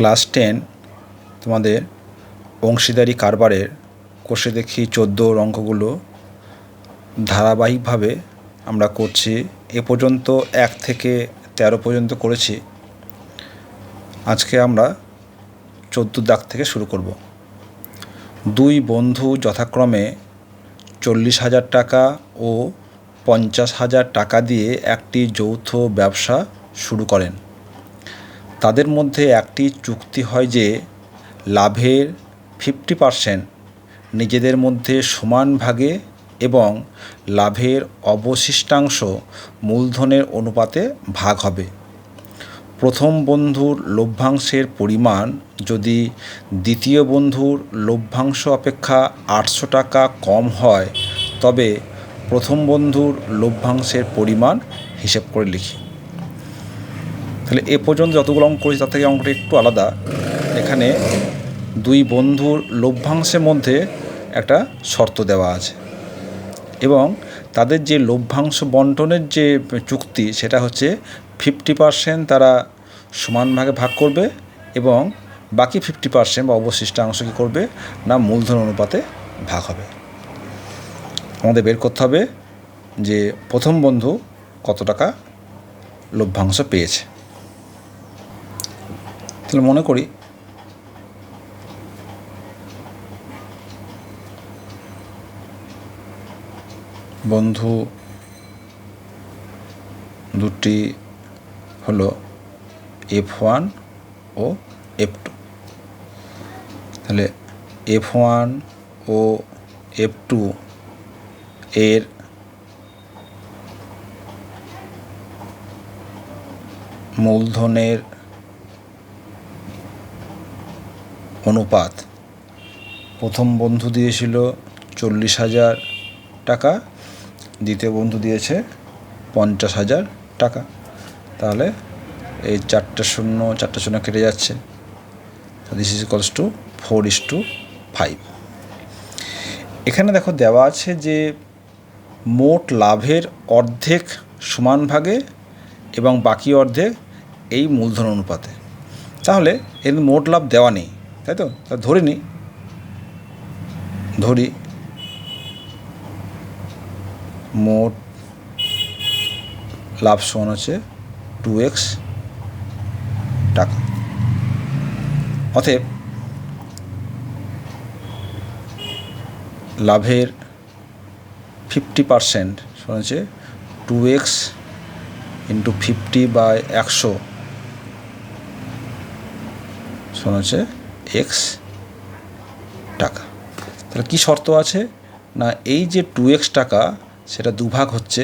Class 10 তোমাদের অংশীদারি কারবারের কোষে দেখি 14 অঙ্কগুলো ধারাবাহিকভাবে আমরা করছি। এ পর্যন্ত 1 থেকে 13 পর্যন্ত করেছি। আজকে আমরা 14 দাগ থেকে শুরু করব। দুই বন্ধু যথাক্রমে 40,000 টাকা ও 50,000 টাকা দিয়ে একটি যৌথ ব্যবসা শুরু করেন। তাদের মধ্যে একটি চুক্তি হয় যে লাভের 50% নিজেদের মধ্যে সমান ভাগে এবং লাভের অবশিষ্টাংশ মূলধনের অনুপাতে ভাগ হবে। প্রথম বন্ধুর লভ্যাংশের পরিমাণ যদি দ্বিতীয় বন্ধুর লভ্যাংশ অপেক্ষা 800 টাকা কম হয় তবে প্রথম বন্ধুর লভ্যাংশের পরিমাণ হিসেব করে লিখি। তাহলে এ পর্যন্ত যতগুলো অঙ্ক করেছি তার থেকে অঙ্কটা একটু আলাদা। এখানে দুই বন্ধুর লভ্যাংশের মধ্যে একটা শর্ত দেওয়া আছে এবং তাদের যে লভ্যাংশ বন্টনের যে চুক্তি সেটা হচ্ছে 50% তারা সমান ভাগে ভাগ করবে এবং বাকি 50% বা অবশিষ্টাংশ কী করবে না মূলধন অনুপাতে ভাগ হবে। আমাদের বের করতে হবে যে প্রথম বন্ধু কত টাকা লভ্যাংশ পেয়েছে। তাহলে মনে করি বন্ধু দুটি হলো F1 ও F2। তাহলে F1 ও F2 এর মূলধনের অনুপাত প্রথম বন্ধু দিয়েছিল 40,000 টাকা, দ্বিতীয় বন্ধু দিয়েছে 50,000 টাকা। তাহলে এই 4টা শূন্য কেটে যাচ্ছে। This is equals to 4:5। এখানে দেখো দেওয়া আছে যে মোট লাভের অর্ধেক সমান ভাগে এবং বাকি অর্ধেক এই মূলধন অনুপাতে। তাহলে এর মোট লাভ দেওয়া নেই, তাই তো? ধরি মোট লাভ সমান হচ্ছে 2x টাকা। অতএব লাভের 50% সমান হচ্ছে 2x ইন্টু 50/100 সমান হচ্ছে x টাকা। তাহলে কী শর্ত আছে না এই যে 2x টাকা সেটা দুভাগ হচ্ছে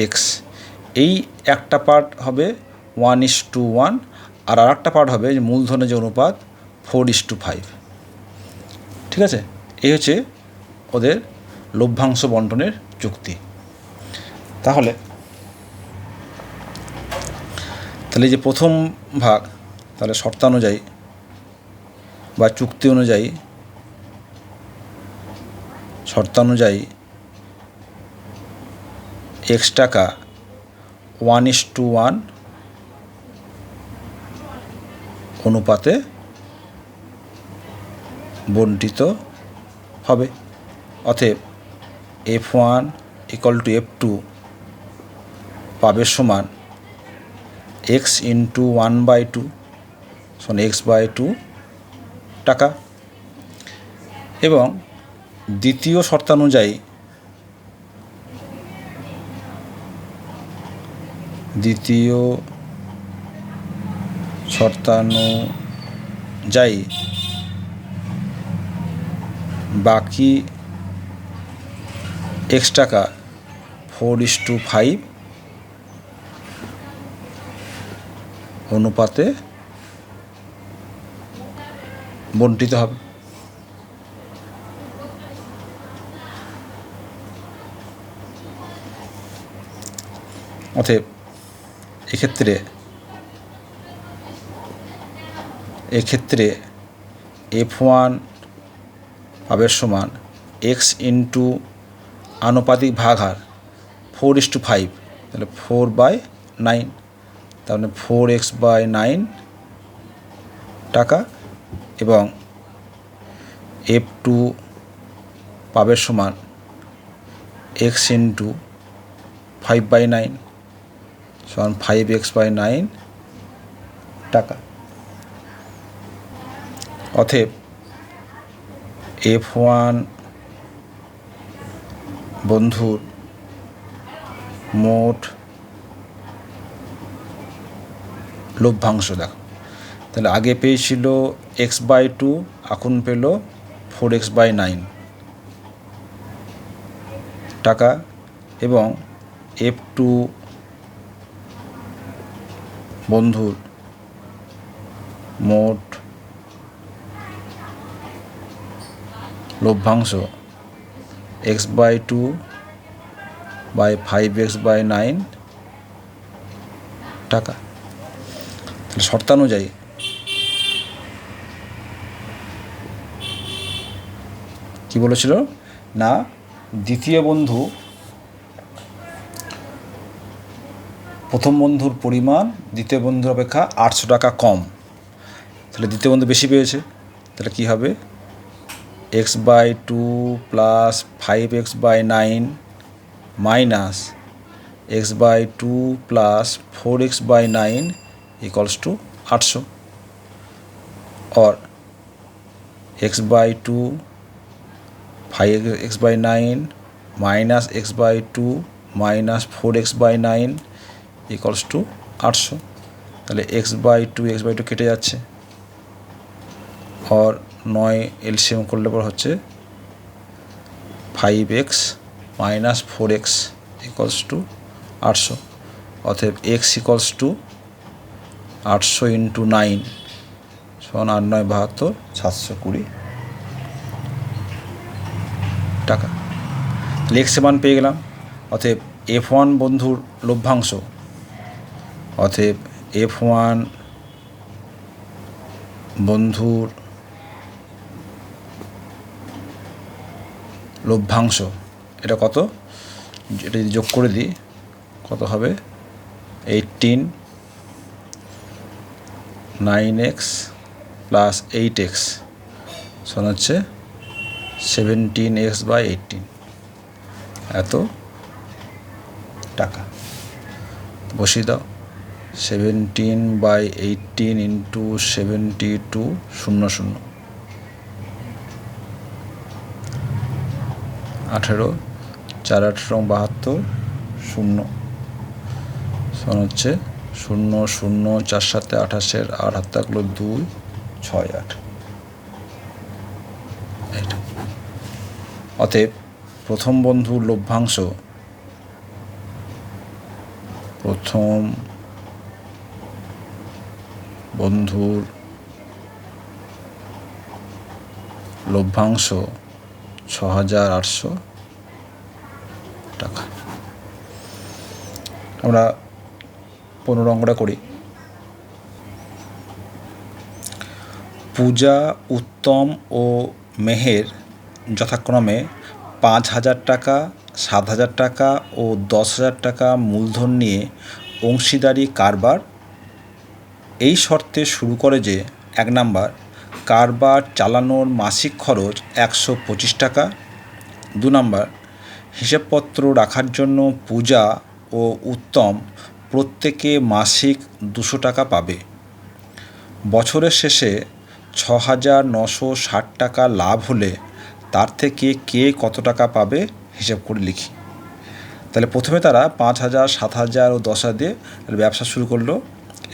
x। এই একটা পার্ট হবে 1:1 আর একটা পার্ট হবে যে মূলধনের যে অনুপাত 4:5। ঠিক আছে, এই হচ্ছে ওদের লভ্যাংশ বন্টনের চুক্তি। তাহলে যে প্রথম ভাগ তাহলে শর্তানুযায়ী বা চুক্তি অনুযায়ী x টাকা 1:1 অনুপাতে বণ্টিত হবে। অতএব F1 = F2 পাবে সমান x ইন্টু 1/2 সমান x/2 টাকা। এবং দ্বিতীয় শর্তানুযায়ী বাকি x টাকা 4:5 অনুপাতে বণ্টিত হবে। অতএব এক্ষেত্রে F1 পাবে সমান x ইন্টু আনুপাতিক ভাগ হার 4:5, তাহলে 4/9, তাহলে 4x/9 টাকা এবং F2 পাবের সমান x ইন্টু 5/9 সমান 5x/9 টাকা। অতএব F1 বন্ধুর মোট লভ্যাংশ দেখো, তাহলে আগে পেয়েছিল x/2, এখন পেল 4x/9 টাকা এবং F2 বন্ধুর মোট লভ্যাংশ x/2 বাই 5x/9 টাকা। তাহলে শর্তানুযায়ী কি বলেছিল না, দ্বিতীয় বন্ধু প্রথম বন্ধুর পরিমাণ দ্বিতীয় বন্ধুর অপেক্ষা 800 টাকা কম। তাহলে দ্বিতীয় বন্ধু বেশি পেয়েছে, তাহলে কী হবে x/2 plus 5x/9 minus x/2 plus 4x/9 equals to 800 और x/2 5x/9 minus x/2 minus 4x/9 equals to 800। তাহলে x/2 কেটে যাচ্ছে और 9 এলসিএম করলে পর হচ্ছে 5x minus 4x equals to 800। অতএব x ইকুয়ালস টু 800 ইন্টু 9 সমান 8 9 72 720 টাকা। তাহলে x এর মান পেয়ে গেলাম। অতএব F1 বন্ধুর লভ্যাংশ, অতএব F1 বন্ধুর লভ্যাংশ এটা কত, এটা যদি যোগ করে দিই কত হবে 18 9x প্লাস 8x সমান হচ্ছে 17x/18 এত টাকা। বসিয়ে দাও 17/18 ইন্টু 72 0 0 18 4 18 72 0 সমান হচ্ছে 0 0 4 7 28 8 হাত থাকলো 2 6 8 এটা। অতএব প্রথম বন্ধুর লভ্যাংশ, প্রথম বন্ধুর লভ্যাংশ 6800 টাকা। আমরা 15 অঙ্কটা করি। পূজা, উত্তম ও মেহের যথাক্রমে 5000 টাকা, 7000 টাকা ও 10,000 টাকা মূলধন নিয়ে অংশীদারি কারবার এই শর্তে শুরু করে যে 1 নাম্বার, কারবার চালানোর মাসিক খরচ 125 টাকা। 2 নাম্বার, হিসাবপত্র রাখার জন্য পূজা ও উত্তম প্রত্যেকে মাসিক 200 টাকা পাবে। বছরের শেষে 6,960 টাকা লাভ হলে তার থেকে কে কত টাকা পাবে হিসাব করে লিখি। তাহলে প্রথমে তারা 5,000 7,000 ও 10,000 দিয়ে ব্যবসা শুরু করলো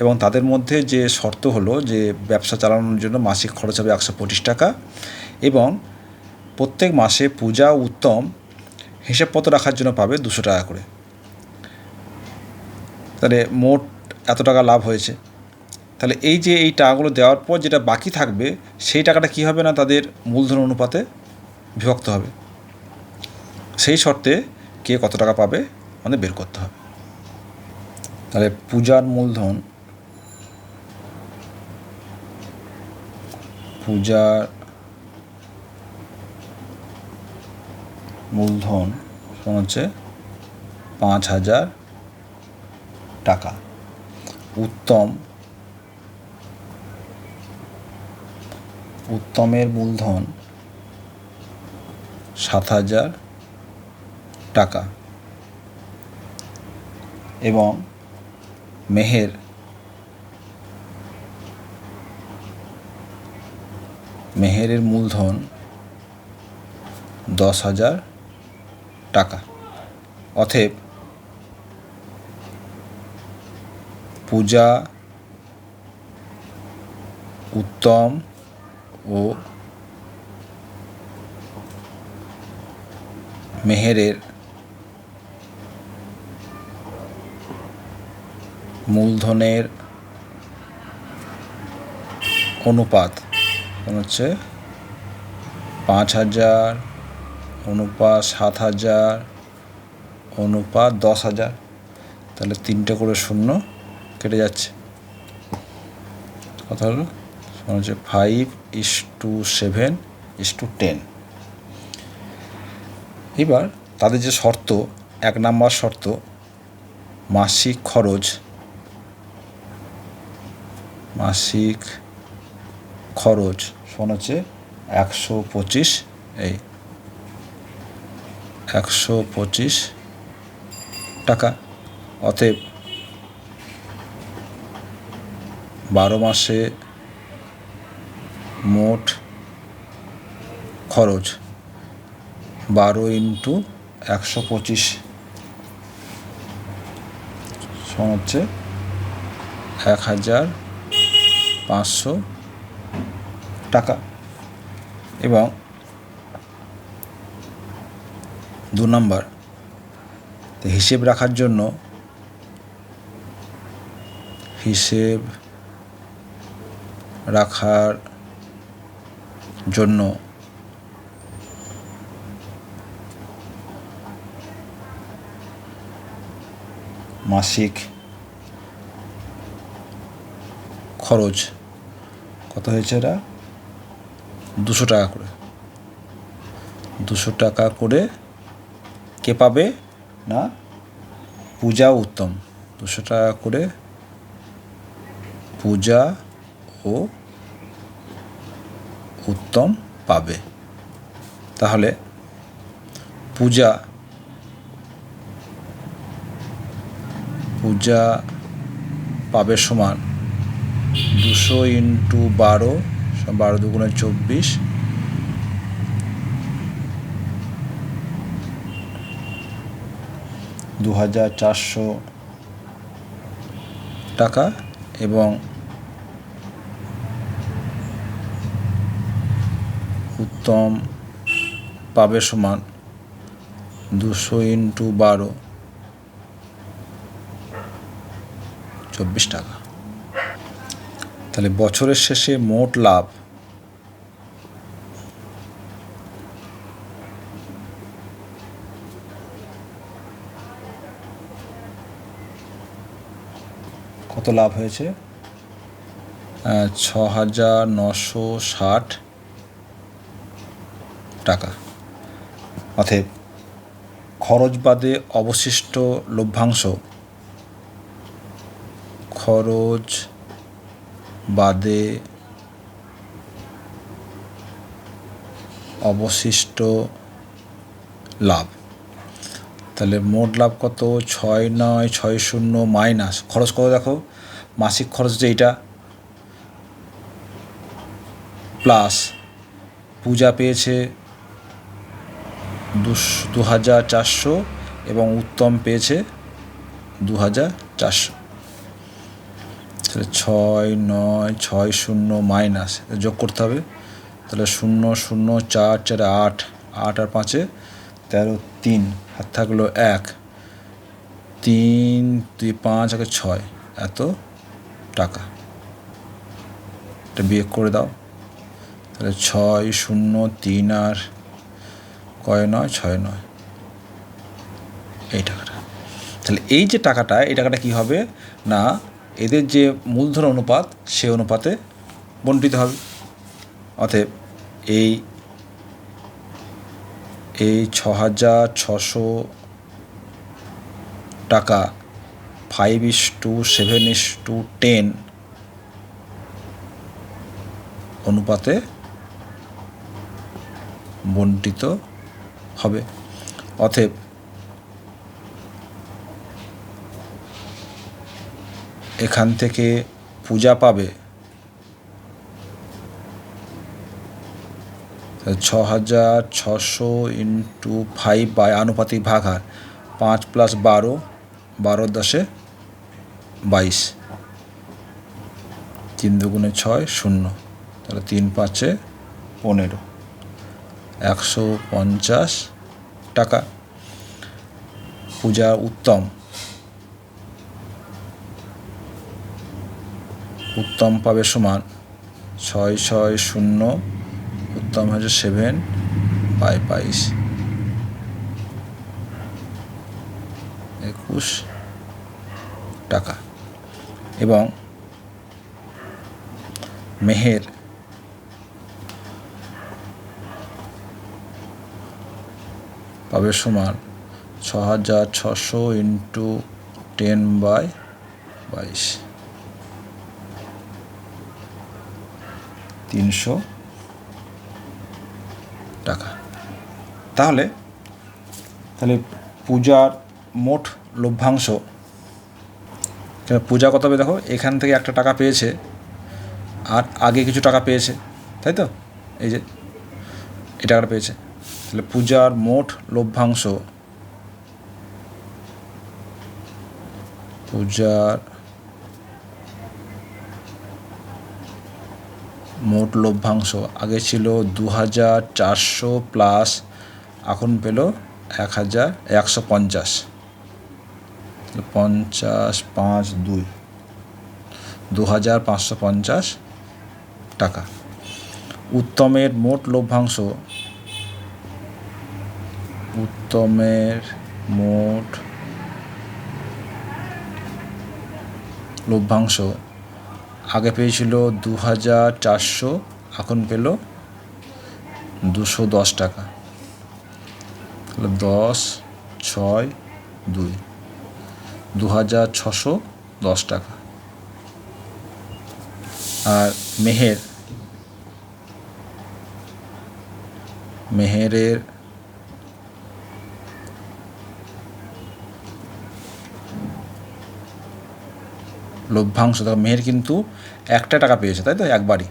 এবং তাদের মধ্যে যে শর্ত হলো যে ব্যবসা চালানোর জন্য মাসিক খরচ হবে 125 টাকা এবং প্রত্যেক মাসে পূজা উত্তম হিসাবপত্র রাখার জন্য পাবে 200 টাকা করে। তাহলে মোট এত টাকা লাভ হয়েছে। তাহলে এই যে এই টাকাগুলো দেওয়ার পর যেটা বাকি থাকবে সেই টাকাটা কী হবে না, তাদের মূলধন অনুপাতে বিভক্ত হবে। সেই শর্তে কে কত টাকা পাবে আমাদের বের করতে হবে। তাহলে পূজার মূলধন, পূজার মূলধন সমান হচ্ছে 5,000 টাকা। উত্তম উত্তমের মূলধন 7,000 টাকা এবং মেহেরের মূলধন 10,000 টাকা। অতএব পূজা, উত্তম ও মেহেরের মূলধনের অনুপাত হচ্ছে 5,000 অনুপাত 7,000 অনুপাত 10,000। তাহলে 3টে করে শূন্য কেটে যাচ্ছে। কথা হলো হচ্ছে 5:7:10। এবার তাদের যে শর্ত, 1 নম্বর শর্ত, মাসিক খরচ 125 125 টাকা। অতএব 12 মাসে মোট খরচ 12 × 125 হচ্ছে 1,500 টাকা। এবং 2 নম্বর, হিসেব রাখার জন্য মাসিক খরচ কত হয়েছে? এরা 200 টাকা করে। 200 টাকা করে কে পাবে? না, পূজা ও উত্তম। 200 টাকা করে পূজা ও উত্তম পাবে। তাহলে পূজা পাবে সমান 200 × 12, 12 দুগুণে 24, 2,400 টাকা। এবং উত্তম পাবে সমান 200 × 12, 24 টাকা। তাহলে বছরের শেষে মোট লাভ কত লাভ হয়েছে? 6,960 টাকা। অতএব খরচ বাদে অবশিষ্ট লভ্যাংশ লাভ। তাহলে মোট লাভ কত? 6,960 মাইনাস খরচ কত? দেখো, মাসিক খরচ যেইটা, প্লাস পূজা পেয়েছে 2,400 এবং উত্তম পেয়েছে 2,400। তাহলে 6,960 মাইনাস যোগ করতে হবে। তাহলে 0 0 4 4 8, 8 আর 5 13, 3 হাত থাকলো 1, 3 2 5 আর 6, এত টাকা। এটা বিয়োগ করে দাও। তাহলে 6 0 3 আর 9 6 9, এই টাকাটা। তাহলে এই যে টাকাটা, এই টাকাটা কী হবে না, এদের যে মূলধন অনুপাত সে অনুপাতে বণ্টিত হবে। অতএব এই 6,600 টাকা 5:7:10 অনুপাতে বণ্টিত হবে। অতএব এখান থেকে পূজা পাবে 6,600 ইন্টু 5 বাই আনুপাতিক ভাগ হার 5 + 12, 12 10 22, 3 দুগুণে 6 0, তাহলে 3 5 15, 150 টাকা। পূজা উত্তম পাবে সমান 6 6 0, উত্তম হচ্ছে 7 বাই 22, 21 টাকা। এবং মেহের পাবে সমান 6,600 ইন্টু 10 বাই 22, 300 টাকা। তাহলে পূজার মোট লভ্যাংশ, পূজা কত হবে দেখো, এখান থেকে একটা টাকা পেয়েছে আর আগে কিছু টাকা পেয়েছে, তাই তো? এই যে এই টাকাটা পেয়েছে, তাহলে পূজার মোট লভ্যাংশ, আগে ছিল 2,400 প্লাস, এখন পেল 1,150, 50 5 2, 2,550 টাকা। উত্তমের মোট লভ্যাংশ, আগে পেয়েছিল 2,400, এখন পেল 210 টাকা, তাহলে 10 6 2, 2,610 টাকা। আর মেহেরের লভ্যাংশ, দেখো মেহের কিন্তু একটা টাকা পেয়েছে, তাই তো, একবারই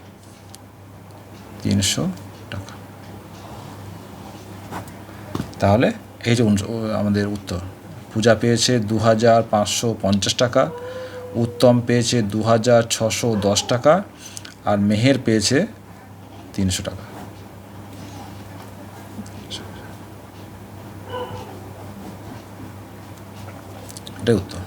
300 টাকা। তাহলে এই যে আমাদের উত্তর, পূজা পেয়েছে 2,550 টাকা, উত্তম পেয়েছে 2,610 টাকা, আর মেহের পেয়েছে 300 টাকা। এটাই উত্তর।